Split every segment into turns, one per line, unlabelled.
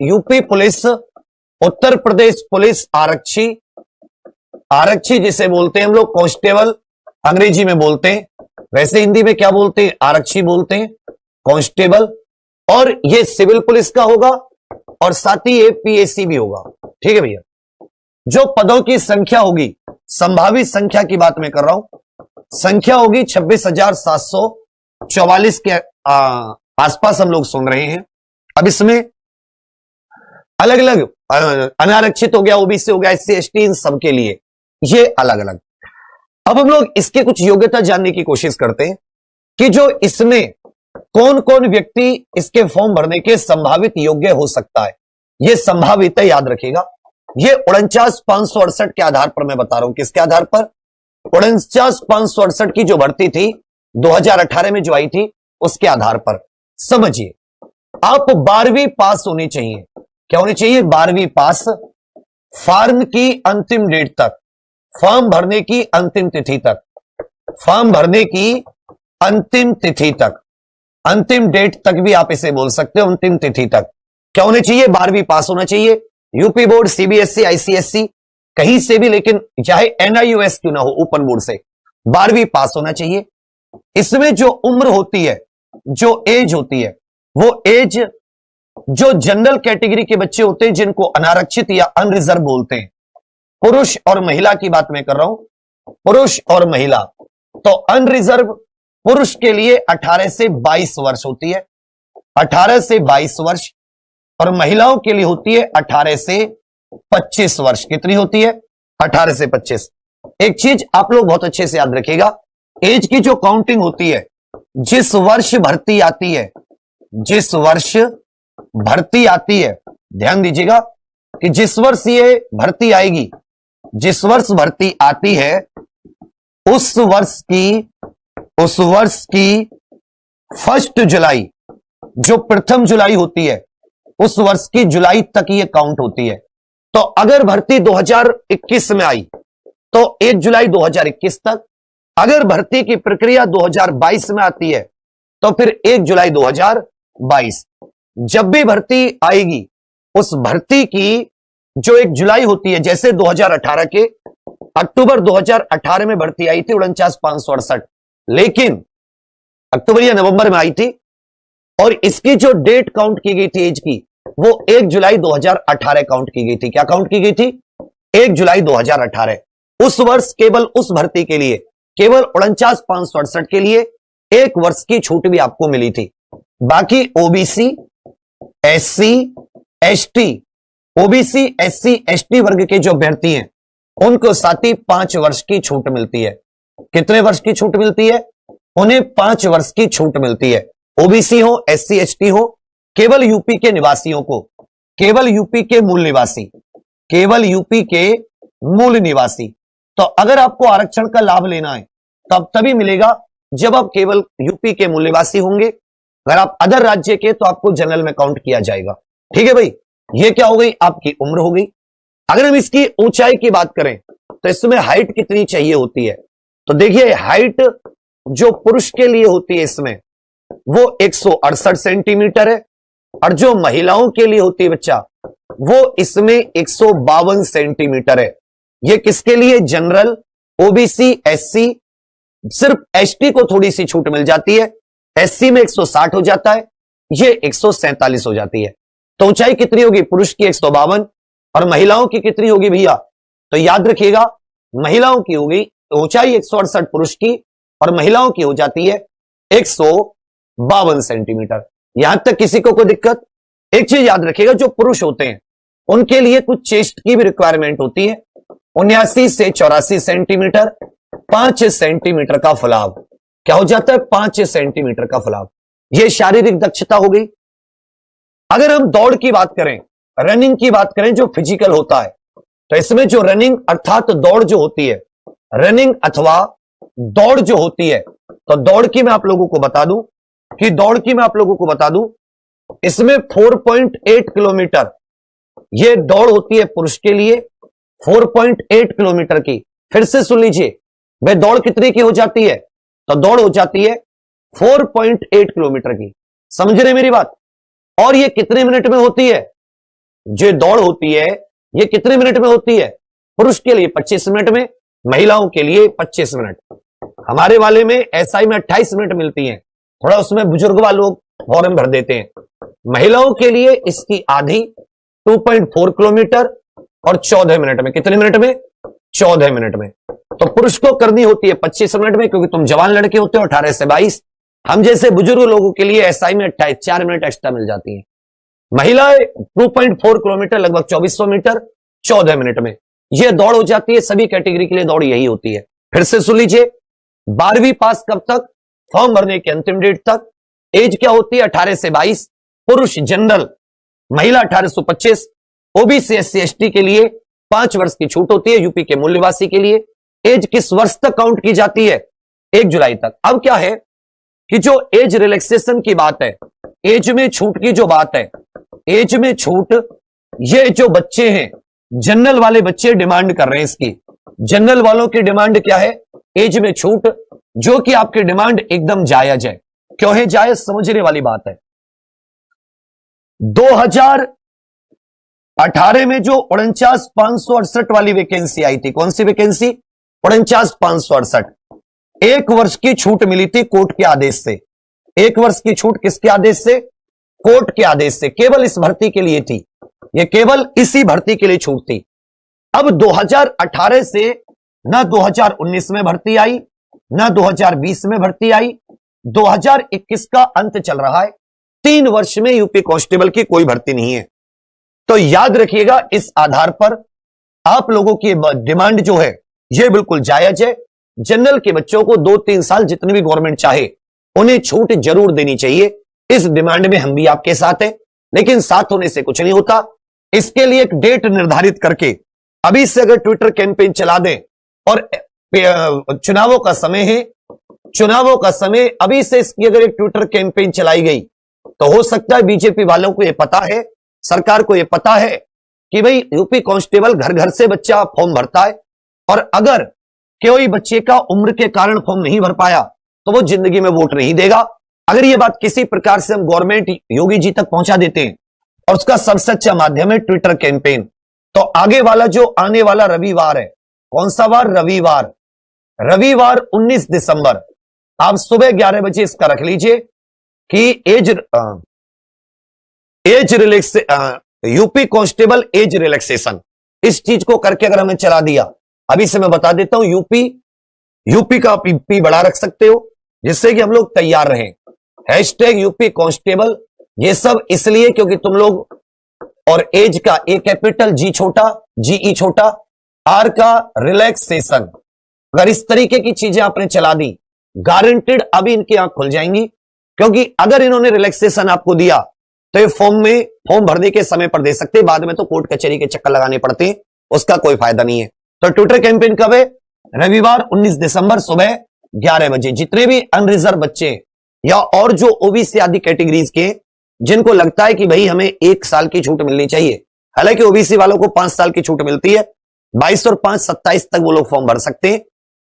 UP police, Uttar Pradesh police आरक्षी, आरक्षी जिसे बोलते हैं हम लोग कांस्टेबल अंग्रेजी में बोलते हैं, वैसे हिंदी में क्या बोलते हैं, आरक्षी बोलते हैं, कांस्टेबल। और ये सिविल पुलिस का होगा और साथ ही एपीएससी भी होगा। ठीक है भैया। जो पदों की संख्या होगी, संभावित संख्या की बात मैं कर रहा हूं, संख्या होगी 26,744 के आसपास हम लोग सुन रहे हैं। अब इसमें अलग अलग अनारक्षित हो गया, ओबीसी हो गया, एससी एसटी, इन सब के लिए ये अलग अलग। अब हम लोग इसके कुछ योग्यता जानने की कोशिश करते हैं कि जो इसमें कौन कौन व्यक्ति इसके फॉर्म भरने के संभावित योग्य हो सकता है। यह संभावित है, याद रखिएगा। ये 49,568 के आधार पर मैं बता रहा हूं। किसके आधार पर? 49,568 की जो भर्ती थी 2018 में जो आई थी, उसके आधार पर। समझिए, आप 12वीं पास होनी चाहिए। क्या होनी चाहिए? 12वीं पास। फॉर्म की अंतिम डेट तक, फॉर्म भरने की अंतिम तिथि तक, फॉर्म भरने की अंतिम तिथि तक, अंतिम डेट तक भी आप इसे बोल सकते हो, अंतिम तिथि तक क्या होने चाहिए? 12वीं पास होना चाहिए। यूपी बोर्ड, सीबीएसई, आईसीएसई, कहीं से भी, लेकिन चाहे एनआईओएस क्यों ना हो, ओपन बोर्ड से 12वीं पास होना चाहिए। इसमें जो उम्र होती है, जो एज होती है, वो एज जो जनरल कैटेगरी के बच्चे होते हैं, जिनको अनारक्षित या अनरिजर्व बोलते हैं, पुरुष और महिला की बात मैं कर रहा हूं, पुरुष और महिला। तो अनरिजर्व पुरुष के लिए 18 से 22 वर्ष होती है, 18 से 22 वर्ष, और महिलाओं के लिए होती है 18 से 25 वर्ष। कितनी होती है? 18 से 25। एक चीज आप लोग बहुत अच्छे से याद रखिएगा, एज की जो काउंटिंग होती है, जिस वर्ष भर्ती आती है, जिस वर्ष भर्ती आती है, ध्यान दीजिएगा कि जिस वर्ष ये भर्ती आएगी, जिस वर्ष भर्ती आती है, उस वर्ष की 1 जुलाई, जो प्रथम जुलाई होती है, उस वर्ष की जुलाई तक ये काउंट होती है। तो अगर भर्ती 2021 में आई तो 1 जुलाई 2021 तक, अगर भर्ती की प्रक्रिया 2022 में आती है तो फिर 1 जुलाई 2022। जब भी भर्ती आएगी, उस भर्ती की जो 1 जुलाई होती है, जैसे 2018 के अक्टूबर 2018 में भर्ती आई थी 49,568, लेकिन अक्टूबर या नवंबर में आई थी, और इसकी जो डेट काउंट की गई थी एज की, वो 1 जुलाई 2018 काउंट की गई थी। क्या काउंट की गई थी? 1 जुलाई 2018। उस वर्ष केवल उस भर्ती के लिए, केवल 49,568 के लिए 1 वर्ष की छूट भी आपको मिली थी। बाकी OBC, SC, ST, OBC, SC, ST वर्ग के जो अभ्यर्थी हैं, उनको साथ ही 5 वर्ष की छूट मिलती है। कितने वर्ष की छूट मिलती है? उन्हें 5 वर्ष की छूट मिलती है। ओबीसी हो, एससी, एसटी हो, केवल यूपी के निवासियों को, केवल यूपी के मूल निवासी, केवल यूपी के मूल निवासी। तो अगर आपको आरक्षण का लाभ लेना है तब तभी मिलेगा जब आप केवल यूपी के मूल निवासी होंगे। अगर आप अदर राज्य के, तो आपको जनरल में काउंट किया जाएगा। ठीक है भाई, ये क्या हो गई? आपकी उम्र हो गई। अगर हम इसकी ऊंचाई की बात करें तो इसमें हाइट कितनी चाहिए होती है? तो देखिए, हाइट जो पुरुष के लिए होती है इसमें, वो 168 सेंटीमीटर है, और जो महिलाओं के लिए होती है बच्चा, वो इसमें 152 सेंटीमीटर है। ये किसके लिए? जनरल, ओबीसी, एससी, सिर्फ एसटी को थोड़ी सी छूट मिल जाती है, एससी में 160 हो जाता है, ये 147 हो जाती है। तो ऊंचाई कितनी होगी? पुरुष की 152, और महिलाओं की कितनी होगी भैया? तो याद रखिएगा, महिलाओं की होगी ऊंचाई 168 पुरुष की, और महिलाओं की हो जाती है 152 सेंटीमीटर। यहां तक किसी को कोई दिक्कत? एक चीज याद रखिएगा, जो पुरुष होते हैं उनके लिए कुछ चेस्ट की भी रिक्वायरमेंट होती है। 79 से 84 सेंटीमीटर, 5 सेंटीमीटर का फुलाव। क्या हो जाता है? 5 सेंटीमीटर का फुलाव। यह शारीरिक दक्षता हो गई। अगर हम दौड़ की बात करें, रनिंग की बात करें, जो फिजिकल होता है, तो इसमें जो रनिंग अर्थात दौड़ जो होती है, रनिंग अथवा दौड़ जो होती है, तो दौड़ की मैं आप लोगों को बता दूं कि दौड़ की मैं आप लोगों को बता दूं, इसमें 4.8 किलोमीटर यह दौड़ होती है पुरुष के लिए, 4.8 किलोमीटर की। फिर से सुन लीजिए, वह दौड़ कितने की हो जाती है? तो दौड़ हो जाती है 4.8 किलोमीटर की। समझ रहे मेरी बात? और यह कितने मिनट में होती है? जो दौड़ होती है ये कितने मिनट में होती है? पुरुष के लिए 25 मिनट में, महिलाओं के लिए 25 मिनट। हमारे वाले में एसआई में 28 मिनट मिलती है, थोड़ा उसमें बुजुर्ग वाले लोग फॉर्म भर देते हैं। महिलाओं के लिए इसकी आधी 2.4 किलोमीटर और 14 मिनट में। कितने मिनट में? 14 मिनट में। तो पुरुष को करनी होती है 25 मिनट में, क्योंकि तुम जवान लड़के होते हो 18 से 22। हम जैसे बुजुर्ग लोगों के लिए एसआई में 4 मिनट एक्स्ट्रा मिल जाती है। महिलाएं 2.4 किलोमीटर लगभग 2400 मीटर 14 मिनट में यह दौड़ हो जाती है। सभी कैटेगरी के लिए दौड़ यही होती है। फिर से सुन लीजिए, 12वीं पास कब तक? फॉर्म भरने की अंतिम डेट तक। एज क्या होती है? 18 से 22। पुरुष जनरल, महिला 1825। ओबीसी एससी एसटी के लिए 5 वर्ष की छूट होती है। यूपी के मूल निवासी के लिए एज किस वर्ष तक काउंट की जाती है? 1 जुलाई तक। अब क्या है कि जो एज रिलैक्सेशन की बात है, एज में छूट की जो बात है, एज में छूट, ये जो बच्चे हैं जनरल वाले बच्चे डिमांड कर रहे हैं इसकी। जनरल वालों की डिमांड क्या है? एज में छूट, जो कि आपकी डिमांड एकदम जायज है। क्यों है जायज? समझने वाली बात है। 2018 में जो 49,568 वाली वैकेंसी आई थी, कौन सी वैकेंसी? 49,568। 1 वर्ष की छूट मिली थी कोर्ट के आदेश से। 1 वर्ष की छूट किसके आदेश से? कोर्ट के आदेश से। केवल इस भर्ती के लिए थी, यह केवल इसी भर्ती के लिए छूट थी। अब 2018 से ना 2019 में भर्ती आई, ना 2020 में भर्ती आई, 2021 का अंत चल रहा है। 3 वर्ष में यूपी कांस्टेबल की कोई भर्ती नहीं है। तो याद रखिएगा, इस आधार पर आप लोगों की डिमांड जो है यह बिल्कुल जायज है। जनरल के बच्चों को 2-3 साल जितनी भी गवर्नमेंट चाहे उन्हें छूट जरूर देनी चाहिए। इस डिमांड में हम भी आपके साथ हैं, लेकिन साथ होने से कुछ नहीं होता। इसके लिए एक डेट निर्धारित करके अभी से अगर ट्विटर कैंपेन चला दें, और चुनावों का समय है, चुनावों का समय, अभी से इसकी अगर एक ट्विटर कैंपेन चलाई गई तो हो सकता है बीजेपी वालों को यह पता है, सरकार को यह पता है कि भाई यूपी कांस्टेबल घर घर से बच्चा फॉर्म भरता है, और अगर कोई बच्चे का उम्र के कारण फॉर्म नहीं भर पाया तो वो जिंदगी में वोट नहीं देगा। अगर ये बात किसी प्रकार से हम गवर्नमेंट योगी जी तक पहुंचा देते हैं, और उसका सबसे अच्छा माध्यम है ट्विटर कैंपेन, तो आगे वाला जो आने वाला रविवार है, कौन सा वार? रविवार। रविवार 19 दिसंबर, आप सुबह 11 बजे इसका रख लीजिए कि age relax UP constable age relaxation, इस चीज को करके अगर हमें चला दिया, अभी से मैं बता देता हूं, यूपी का पी बड़ा रख सकते हो जिससे कि हम लोग तैयार रहें। हैशटैग यूपी कांस्टेबल, ये सब इसलिए क्योंकि तुम लोग, और एज का ए कैपिटल, जी छोटा, जीई छोटा, आर का रिलैक्सेशन, अगर इस तरीके की चीजें आपने चला दी, गारंटेड अभी इनकी आंख खुल जाएंगी। क्योंकि अगर इन्होंने रिलैक्सेशन आपको दिया तो ये फॉर्म भरने के समय पर दे सकते, बाद में तो कोर्ट कचहरी के चक्कर लगाने पड़ते हैं, उसका कोई फायदा नहीं है। तो ट्विटर कैंपेन कब है? रविवार 19 दिसंबर सुबह 11 बजे। जितने भी अनरिजर्व बच्चे या और जो ओबीसी आदि कैटेगरीज के जिनको लगता है कि भाई हमें 1 साल की छूट मिलनी चाहिए, हालांकि ओबीसी वालों को 5 साल की छूट मिलती है, 22 और 5 27 तक वो लोग फॉर्म भर सकते हैं,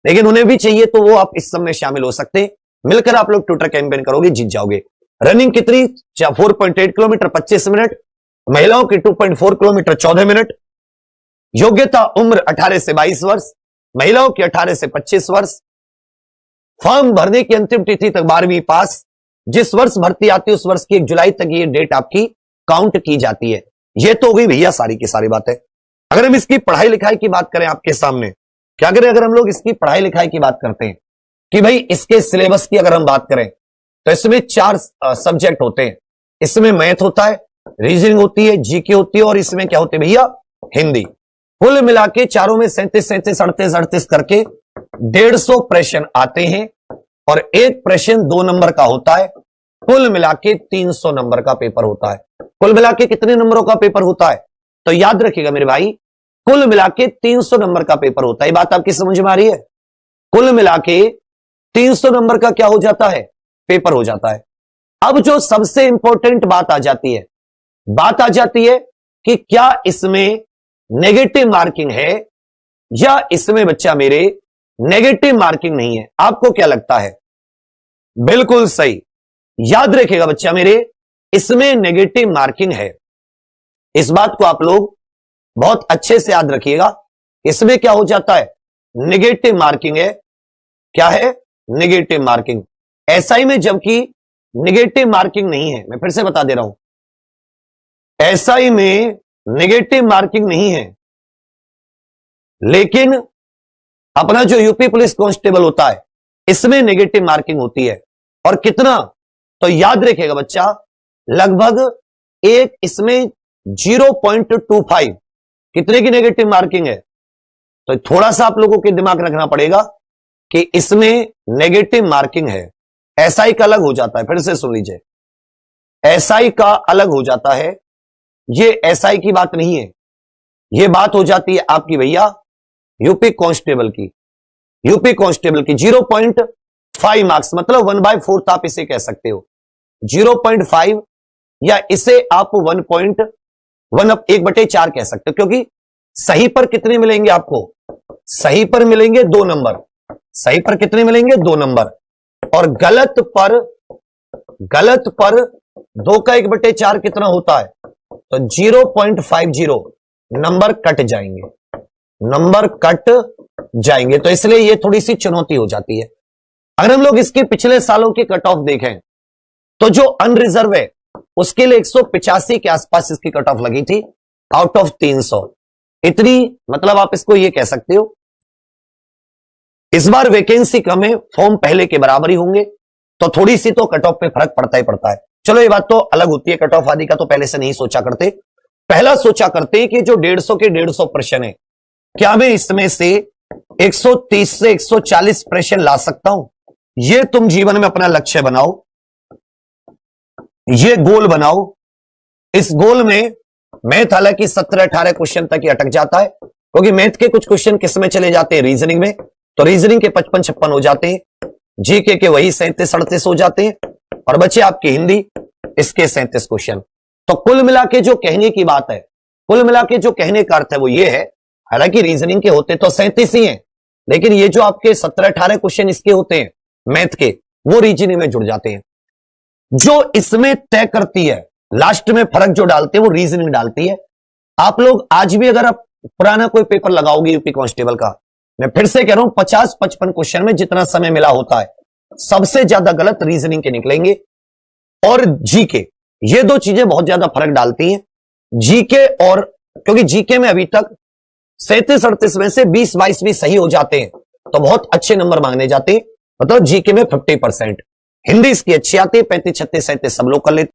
लेकिन उन्हें भी चाहिए तो वो आप इस सब में शामिल हो सकते हैं। मिलकर आप लोग ट्विटर कैंपेन करोगे, जीत जाओगे। रनिंग कितनी? 4.8 किलोमीटर 25 मिनट, महिलाओं की 2.4 किलोमीटर 14 मिनट। योग्यता उम्र 18 से 22 वर्ष, महिलाओं की 18 से 25 वर्ष। फॉर्म भरने की अंतिम तिथि तक 12वीं पास। जिस वर्ष भर्ती आती है उस वर्ष की 1 जुलाई तक ये डेट आपकी काउंट की जाती है। ये तो हो गई भैया सारी की सारी बातें। अगर हम इसकी पढ़ाई लिखाई की बात करें आपके सामने, क्या करें? अगर हम लोग इसकी पढ़ाई लिखाई की बात करते हैं कि भाई इसके सिलेबस की अगर हम बात करें तो इसमें 4 सब्जेक्ट होते हैं। इसमें मैथ होता है, रीजनिंग होती है, जीके होती है, और इसमें क्या होते हैं भैया? हिंदी। कुल मिला के चारों में 37 37 38 38 करके 150 प्रश्न आते हैं, और एक प्रश्न 2 नंबर का होता है। कुल मिला के 300 नंबर का पेपर होता है। कुल मिला के कितने नंबरों का पेपर होता है? तो याद रखिएगा मेरे भाई, कुल मिला के 300 नंबर का पेपर होता है। बात आपकी समझ में आ रही है? कुल मिला के 300 नंबर का क्या हो जाता है? पेपर हो जाता है। अब जो सबसे इंपॉर्टेंट बात आ जाती है कि क्या इसमें नेगेटिव मार्किंग है या इसमें बच्चा मेरे नेगेटिव मार्किंग नहीं है। आपको क्या लगता है? बिल्कुल सही, याद रखिएगा बच्चा मेरे, इसमें नेगेटिव मार्किंग है। इस बात को आप लोग बहुत अच्छे से याद रखिएगा। इसमें क्या हो जाता है, निगेटिव मार्किंग है। क्या है, निगेटिव मार्किंग। एसआई में जबकि निगेटिव मार्किंग नहीं है, मैं फिर से बता दे रहा हूं, एसआई में निगेटिव मार्किंग नहीं है, लेकिन अपना जो यूपी पुलिस कांस्टेबल होता है इसमें नेगेटिव मार्किंग होती है। और कितना, तो याद रखिएगा बच्चा, लगभग एक इसमें 0.25 कितने की नेगेटिव मार्किंग है। तो थोड़ा सा आप लोगों के दिमाग रखना पड़ेगा कि इसमें नेगेटिव मार्किंग है। एसआई का अलग हो जाता है, फिर से सुन लीजिए, एसआई का अलग हो जाता है। ये एसआई की बात नहीं है, ये बात हो जाती है आपकी भैया यूपी कांस्टेबल की। यूपी कांस्टेबल की 0.5 मार्क्स, मतलब 1/4 आप इसे कह सकते हो, 0.5 या इसे आप 1.4 कह सकते हो, क्योंकि सही पर कितने मिलेंगे आपको, सही पर मिलेंगे 2 नंबर, सही पर कितने मिलेंगे 2 नंबर, और गलत पर 2 का 1/4 कितना होता है, तो 0.50 नंबर कट जाएंगे, नंबर कट जाएंगे। तो इसलिए ये थोड़ी सी चुनौती हो जाती है। अगर हम लोग इसके पिछले सालों की कट ऑफ देखें तो जो अनरिजर्व है उसके लिए 185 के आसपास इसकी कट ऑफ लगी थी आउट ऑफ 300, इतनी, मतलब आप इसको ये कह सकते हो। इस बार वैकेंसी कम है, फॉर्म पहले के बराबर ही होंगे, तो थोड़ी सी तो कट ऑफ पे फर्क पड़ता ही पड़ता है। चलो ये बात तो अलग होती है, कट ऑफ आदि का तो पहले से नहीं सोचा करते। पहला सोचा करते कि जो 150 के 150 प्रश्न है, क्या मैं इसमें से 130 से 140 प्रश्न ला सकता हूं। ये तुम जीवन में अपना लक्ष्य बनाओ, ये गोल बनाओ। इस गोल में मैथ हालांकि 17-18 क्वेश्चन तक ही अटक जाता है, क्योंकि मैथ के कुछ क्वेश्चन किस में चले जाते हैं, रीजनिंग में, तो रीजनिंग के 55-56 हो जाते हैं, जीके के वही 37-38 हो जाते हैं, और बचे आपके हिंदी, इसके 37 क्वेश्चन। तो कुल मिला के जो कहने की बात है, कुल मिला के जो कहने का अर्थ है वो ये है, हालांकि रीजनिंग के होते तो 37 ही हैं, लेकिन ये जो आपके 17-18 क्वेश्चन इसके होते हैं मैथ के, वो रीजनिंग में जुड़ जाते हैं। जो इसमें तय करती है, लास्ट में फर्क जो डालते हैं वो रीजनिंग डालती है। आप लोग आज भी अगर आप पुराना कोई पेपर लगाओगे यूपी कांस्टेबल का, मैं फिर से कह रहा हूं 50-55 क्वेश्चन में जितना समय मिला होता है, सबसे ज्यादा गलत रीजनिंग के निकलेंगे और जीके, ये दो चीजें बहुत ज्यादा फर्क डालती हैं। जीके और, क्योंकि जीके में अभी तक 37-38 में से 20-22 भी सही हो जाते हैं तो बहुत अच्छे नंबर मांगने जाते हैं, मतलब जीके में 50%। हिंदी इसकी अच्छी आती है, 35-36-37 सब लोग कर लेते।